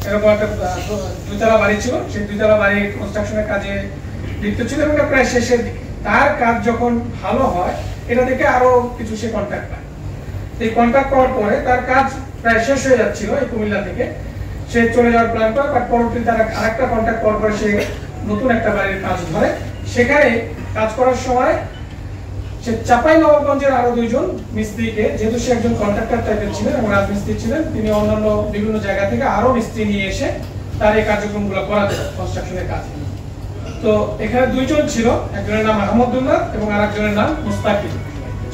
এরকম একটা দুতলা বাড়ি ছিল, সেই দুতলা বাড়ির কনস্ট্রাকশনের কাজে লিপ্ত ছিল এবং প্রায় শেষের দিকে তার কাজ যখন ভালো হয় এটা দেখে আরো কিছু সে কন্ট্রাক্ট পায়। এই কন্ট্রাক্ট পাওয়ার পরে তার কাজ প্রায় শেষ হয়ে যাচ্ছিল এই কুমিল্লা থেকে, সে চলে যাওয়ার প্ল্যান করে, বাট পরবর্তীতে তার আরেকটা কন্ট্রাক্ট পাওয়ার পরে সে নতুন একটা বাড়ির কাজ ধরে। সেখানে কাজ করার সময় সে চাঁপাইনবাবগঞ্জের আরো দুইজন মিস্ত্রিকে, যেহেতু সে একজন কন্ট্রাক্টর টাইপের ছিলেন এবং রাজমিস্ত্রি ছিলেন, তিনি অন্যান্য বিভিন্ন জায়গা থেকে আরো মিস্ত্রি নিয়ে এসে তার এই কার্যক্রমগুলো করাতেন কনস্ট্রাকশনের কাজ। তো এখানে দুইজন ছিল, একজনের নাম আহমদুল্লাহ এবং আরেকজনের নাম মুস্তাকিম,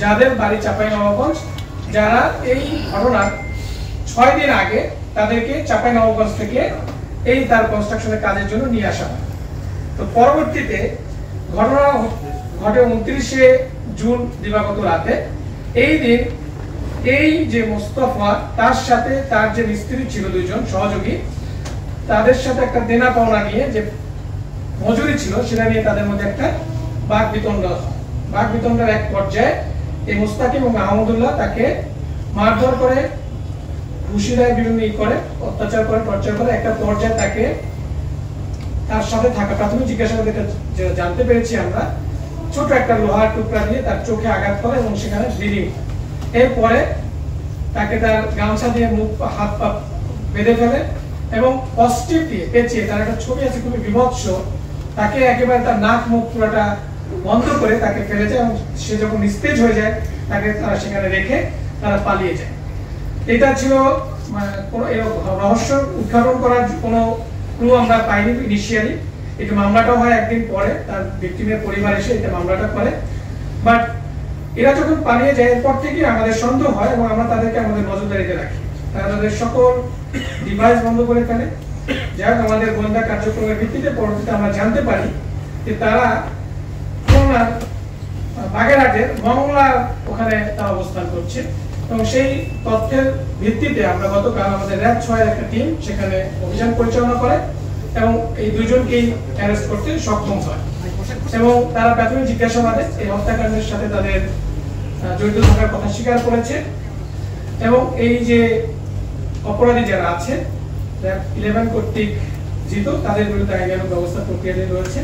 যাদের বাড়ি চাঁপাইনবাবগঞ্জ, যারা এই ঘটনার 6 দিন আগে তাদেরকে চাঁপাইনবাবগঞ্জ থেকে এই তার কনস্ট্রাকশনের কাজের জন্য নিয়ে আসা হয়। তো পরবর্তীতে ঘটনা ঘটে 29শে জুন দিবাগত রাতে। এই দিন এই যে মোস্তফা তার সাথে তার যে মিস্ত্রি ছিল দুইজন সহযোগী, তাদের সাথে একটা দেনা পাওনা নিয়ে যে মজুরি ছিল সেটা নিয়ে তাদের মধ্যে একটা বাকবিতণ্ড হয়। বাকবিতণ্ডার এক পর্যায়ে এই মুস্তাকিম এবং আহমদুল্লাহ তাকে মারধর করে, ঘুষি দেয়, বিভিন্ন করে অত্যাচার করে, টর্চার করে। একটা পর্যায়ে তাকে তার সাথে থাকা প্রাথমিক জিজ্ঞাসাবাদে জানতে পেরেছি আমরা, ছোট একটা লোহার টুকরা দিয়ে তার চোখে আঘাত করে এবং সেখানে ব্লিডিং। এরপরে তাকে তার গামছা দিয়ে মুখ হাত পা বেঁধে ফেলে এবং পজিটিভ দিয়ে পেঁচিয়ে, তার একটা ছবি আছে খুবই বিভৎস, তাকে একেবারে তার নাক মুখ পুরোটা বন্ধ করে তাকে ফেলে যায় এবং সে যখন নিস্তেজ হয়ে যায় তাকে তারা সেখানে রেখে তারা পালিয়ে যায়। এটা ছিল কোনো রহস্য উদ্ঘাটন করার কোনো ক্লু আমরা পাইনি ইনিশিয়ালি। এটা মামলাটাও হয় একদিন পরে, তার ভিকটিমের পরিবার এসে এটা মামলাটা করে। বাট এরা যখন পালিয়ে যায় এরপর থেকে আমাদের সন্দেহ হয় এবং আমরা তাদেরকে আমাদের নজরদারিতে রাখি। তারা তাদের সকল ডিভাইস বন্ধ করে ফেলে। যাই হোক, আমাদের গোয়েন্দা কার্যক্রমের ভিত্তিতে পরবর্তীতে আমরা জানতে পারি যে তারা খুলনার বাগেরহাটের মংলার ওখানে তারা অবস্থান করছে এবং সেই তথ্যের ভিত্তিতে আমরা গতকাল আমাদের র্যাব 6 এর একটা টিম সেখানে অভিযান পরিচালনা করে এবং এই দুইজনকেই অ্যারেস্ট করতে সক্ষম হয় এবং তারা প্রাথমিক জিজ্ঞাসাবাদে এই হত্যাকাণ্ডের সাথে তাদের জড়িত থাকার কথা স্বীকার করেছে এবং এই যে অপরাধী যারা আছে র্যাব 11 কর্তৃক জিত, তাদের বিরুদ্ধে আইনানুগ ব্যবস্থা প্রক্রিয়াধীন রয়েছে।